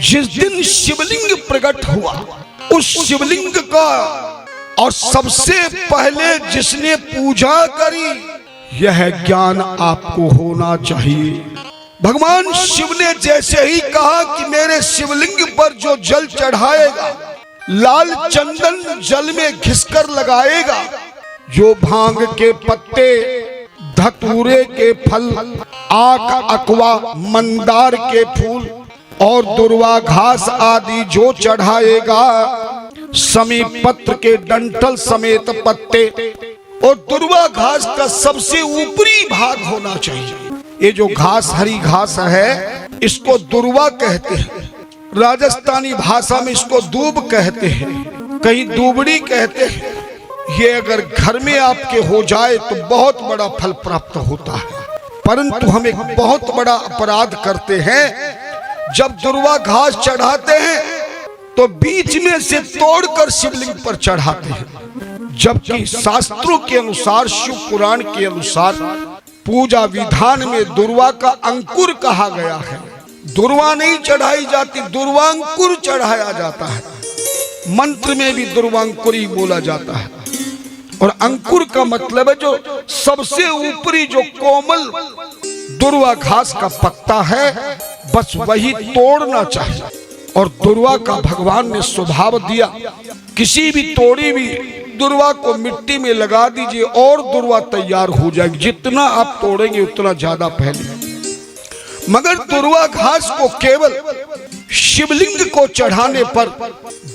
जिस दिन शिवलिंग प्रकट हुआ, उस शिवलिंग का और सबसे पहले जिसने पूजा करी, यह ज्ञान आपको होना चाहिए। भगवान शिव ने जैसे ही कहा कि मेरे शिवलिंग पर जो जल चढ़ाएगा, लाल चंदन जल में घिसकर लगाएगा, जो भांग के पत्ते, धतूरे के फल, आक, अकवा, मंदार के फूल और दुर्वा घास आदि जो चढ़ाएगा, समी पत्र के डंठल समेत पत्ते और दुर्वा घास का सबसे ऊपरी भाग होना चाहिए। ये जो घास, हरी घास है, इसको दुर्वा कहते हैं। राजस्थानी भाषा में इसको दूब कहते हैं, कहीं दूबड़ी कहते हैं। ये अगर घर में आपके हो जाए तो बहुत बड़ा फल प्राप्त होता है। परंतु हम एक बहुत बड़ा अपराध करते हैं। जब दुर्वा घास चढ़ाते हैं तो बीच में से तोड़कर शिवलिंग पर चढ़ाते हैं, जबकि शास्त्रों के अनुसार, शिव पुराण के अनुसार पूजा विधान में दुर्वा का अंकुर कहा गया है। दुर्वा नहीं चढ़ाई जाती, दुर्वांकुर चढ़ाया जाता है। मंत्र में भी दुर्वांकुर ही बोला जाता है। और अंकुर का मतलब है जो सबसे ऊपरी जो कोमल दुर्वा घास का पत्ता है, बस वही तोड़ना चाहिए। और दुर्वा का भगवान ने स्वभाव दिया, किसी भी तोड़ी हुई दुर्वा को मिट्टी में लगा दीजिए और दुर्वा तैयार हो जाएगी। जितना आप तोड़ेंगे उतना ज्यादा पहले। मगर दुर्वा घास को केवल शिवलिंग को चढ़ाने पर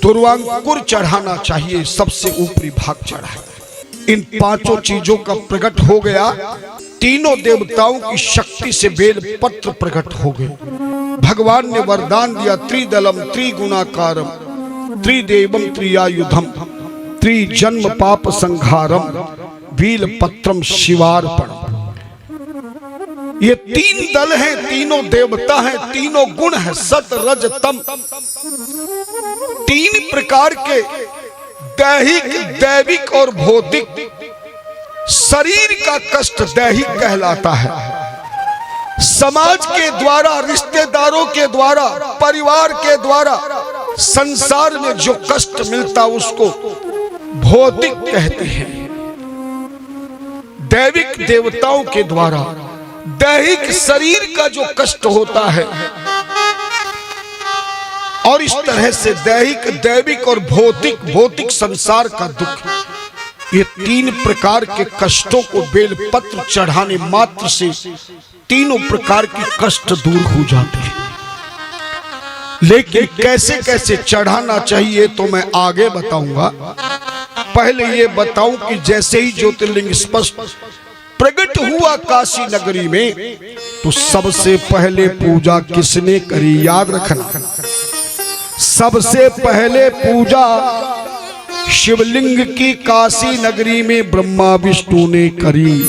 दुर्वांकुर चढ़ाना चाहिए, सबसे ऊपरी भाग चढ़ाए। इन पांचों चीजों का प्रकट हो गया। तीनों देवताओं की शक्ति से बेल पत्र प्रकट हो गए। भगवान ने वरदान दिया, त्रिदलम त्रिगुणाकारम त्रिदेवम त्रियायुधम त्रिजन्म पाप संहारम बेल पत्रम शिवार्पण। ये तीन दल हैं, तीनों देवता हैं, तीनों गुण हैं, सत रज तम। तीन प्रकार के दैहिक, दैविक और भौतिक। शरीर का कष्ट दैहिक कहलाता है। समाज के द्वारा, रिश्तेदारों के द्वारा, परिवार के द्वारा संसार में जो कष्ट मिलता उसको भौतिक कहते हैं। दैविक देवताओं के द्वारा दैहिक शरीर का जो कष्ट होता है, और इस तरह से दैहिक, दैविक और भौतिक, भौतिक संसार का दुख, ये तीन प्रकार के कष्टों को बेलपत्र चढ़ाने मात्र से तीनों प्रकार के कष्ट दूर हो जाते हैं। लेकिन कैसे कैसे चढ़ाना चाहिए तो मैं आगे बताऊंगा। पहले ये बताऊं कि जैसे ही ज्योतिर्लिंग स्पष्ट प्रकट हुआ काशी नगरी में, तो सबसे पहले पूजा किसने करी, याद रखना। सबसे पहले पूजा शिवलिंग की काशी नगरी में ब्रह्मा विष्णु ने करी।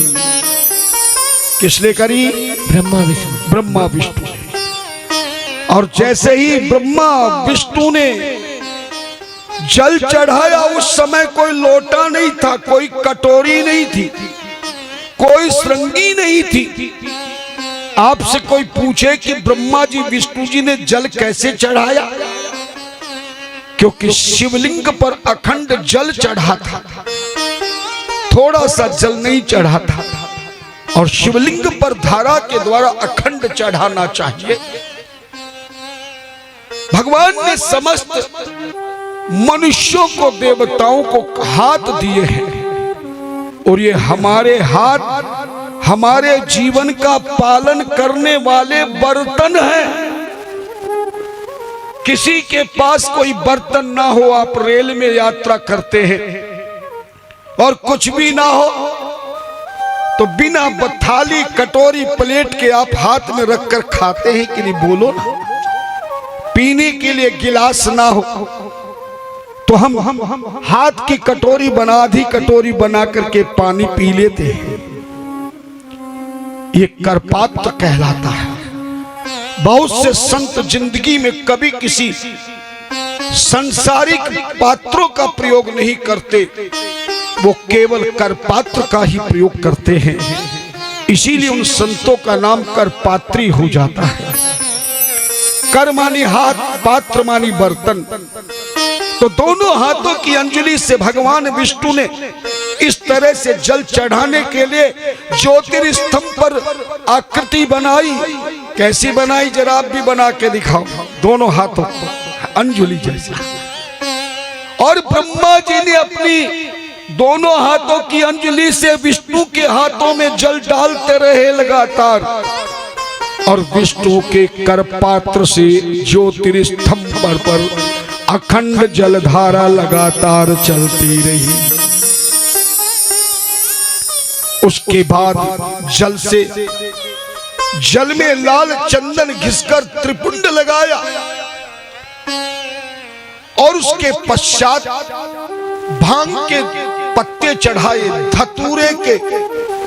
किसने करी? ब्रह्मा विष्णु। ब्रह्मा विष्णु। और जैसे ही ब्रह्मा विष्णु ने जल चढ़ाया, उस समय कोई लोटा नहीं था, कोई कटोरी नहीं थी, कोई श्रृंगी नहीं थी। आपसे कोई पूछे कि ब्रह्मा जी विष्णु जी ने जल कैसे चढ़ाया, क्योंकि शिवलिंग पर अखंड जल चढ़ा था, थोड़ा सा जल नहीं चढ़ा था। और शिवलिंग पर धारा के द्वारा अखंड चढ़ाना चाहिए। भगवान ने समस्त मनुष्यों को, देवताओं को हाथ दिए हैं, और ये हमारे हाथ हमारे जीवन का पालन करने वाले बर्तन हैं। किसी के पास कोई बर्तन ना हो, आप रेल में यात्रा करते हैं और कुछ भी ना हो, तो बिना थाली, कटोरी, प्लेट के आप हाथ में रखकर खाते हैं कि नहीं? बोलो ना। पीने के लिए गिलास ना हो तो हम हाथ की कटोरी बना, आधी कटोरी बना करके पानी पी लेते हैं। ये करपात्र कहलाता है। बहुत से संत जिंदगी में कभी किसी सांसारिक पात्रों का प्रयोग नहीं करते, वो केवल करपात्र का ही प्रयोग करते हैं। इसीलिए उन संतों का नाम करपात्री हो जाता है। कर मानी हाथ, पात्र मानी बर्तन। तो दोनों हाथों की अंजलि से भगवान विष्णु ने इस तरह से जल चढ़ाने के लिए ज्योतिर्स्तंभ पर आकृति बनाई। कैसी बनाई जरा आप भी बना के दिखाओ, दोनों हाथों अंजलि जैसी। और ब्रह्मा जी ने अपनी दोनों हाथों की अंजलि से विष्णु के हाथों में जल डालते रहे लगातार, और विष्णु के करपात्र से ज्योतिर्स्तंभ पर अखंड जलधारा लगातार चलती रही। उसके बाद जल में लाल चंदन घिसकर त्रिपुंड लगाया, और उसके पश्चात भांग के पत्ते चढ़ाए, धतूरे के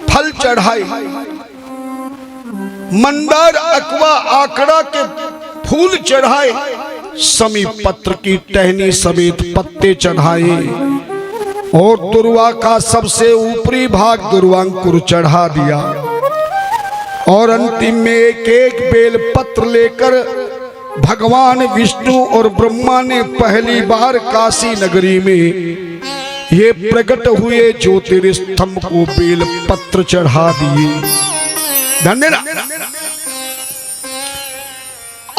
फल चढ़ाए, मंदार, अकवा, आकड़ा के फूल चढ़ाए, समी पत्र की टहनी समेत पत्ते चढ़ाए, और दुर्वा का सबसे ऊपरी भाग दुर्वांकुर चढ़ा दिया। और अंतिम में एक एक बेल पत्र लेकर भगवान विष्णु और ब्रह्मा ने पहली बार काशी नगरी में ये प्रकट हुए ज्योतिर्स्तंभ को बेल पत्र चढ़ा दिए। धन्यवाद।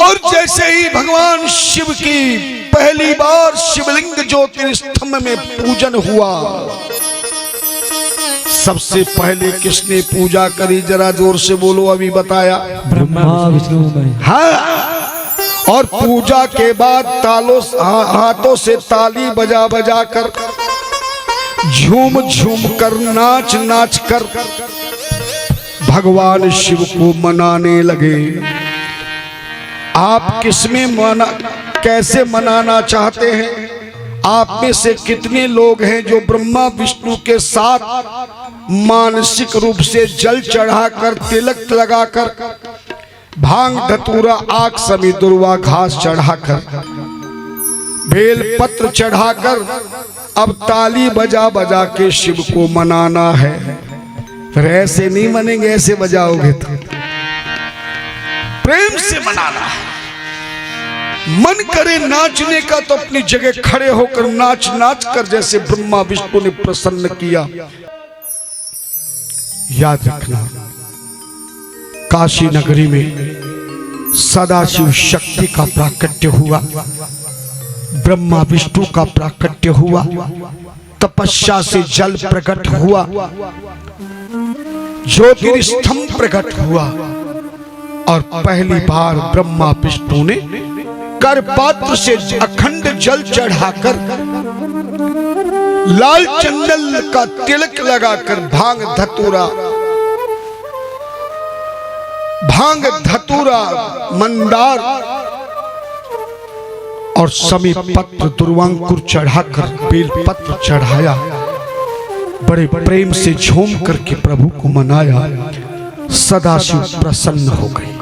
और जैसे ही भगवान शिव की पहली बार शिवलिंग ज्योतिर्स्तंभ में पूजन हुआ, सबसे पहले किसने पूजा करी? जरा जोर से बोलो, अभी बताया ब्रह्मा विष्णु। हाँ। और पूजा के बाद हाथों से ताली बजा बजा कर, झूम झूम कर, नाच नाच कर भगवान शिव को मनाने लगे। आप किसमें कैसे मनाना चाहते हैं? आप में से कितने लोग हैं जो ब्रह्मा विष्णु के साथ मानसिक रूप से जल चढ़ाकर, तिलक लगाकर, भांग, धतूरा, आग समेत दुर्वा घास चढ़ाकर, बेल पत्र चढ़ाकर अब ताली बजा बजा के शिव को मनाना है? फिर ऐसे नहीं मनेंगे, ऐसे बजाओगे तो प्रेम से मनाना है। मन करे नाचने का तो अपनी जगह खड़े होकर नाच नाच कर, जैसे ब्रह्मा विष्णु ने प्रसन्न किया। याद रखना, काशी नगरी में सदाशिव शक्ति का प्राकट्य हुआ, ब्रह्मा विष्णु का प्राकट्य हुआ, तपस्या से जल प्रकट हुआ, ज्योतिर्स्तंभ प्रकट हुआ, और पहली बार ब्रह्मा विष्णु ने करपात्र से अखंड जल चढ़ाकर, लाल चंदन का तिलक लगाकर, भांग धतूरा, मंदार और समी पत्र दुर्वांकुर चढ़ाकर बेल पत्र चढ़ाया। बड़े प्रेम से झूम करके प्रभु को मनाया। सदाशिव प्रसन्न हो गए।